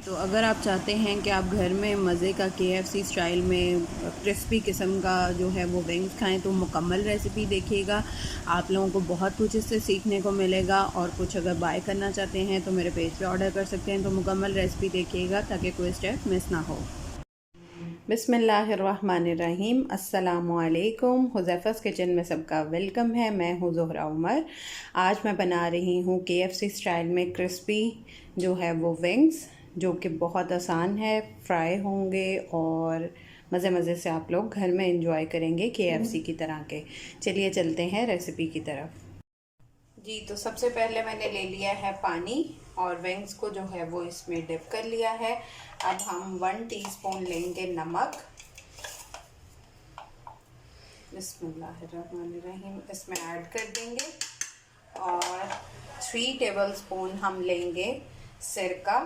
तो अगर आप चाहते हैं कि आप घर में मज़े का KFC स्टाइल में क्रिस्पी किस्म का जो है वो विंग्स खाएं तो मुकम्मल रेसिपी देखिएगा। आप लोगों को बहुत कुछ इससे सीखने को मिलेगा, और कुछ अगर बाय करना चाहते हैं तो मेरे पेज पे ऑर्डर कर सकते हैं। तो मुकम्मल रेसिपी देखिएगा ताकि कोई स्टेप मिस ना हो। बिस्मिल्लाहिर्रहमानिर्रहीम, अस्सलामुअलैकुम। हुज़ैफ़ा's किचन में सबका वेलकम है। मैं हूँ ज़ोहरा उमर। आज मैं बना रही हूँ KFC स्टाइल में क्रिस्पी जो है वो विंग्स, जो कि बहुत आसान है, फ्राई होंगे और मज़े मज़े से आप लोग घर में इंजॉय करेंगे KFC की तरह के। चलिए चलते हैं रेसिपी की तरफ। जी, तो सबसे पहले मैंने ले लिया है पानी और विंग्स को जो है वो इसमें डिप कर लिया है। अब हम 1 टीस्पून लेंगे नमक, बिस्मिल्लाहिर्रहमानिर्रहीम, इसमें ऐड कर देंगे। और 3 टेबलस्पून हम लेंगे सिरका,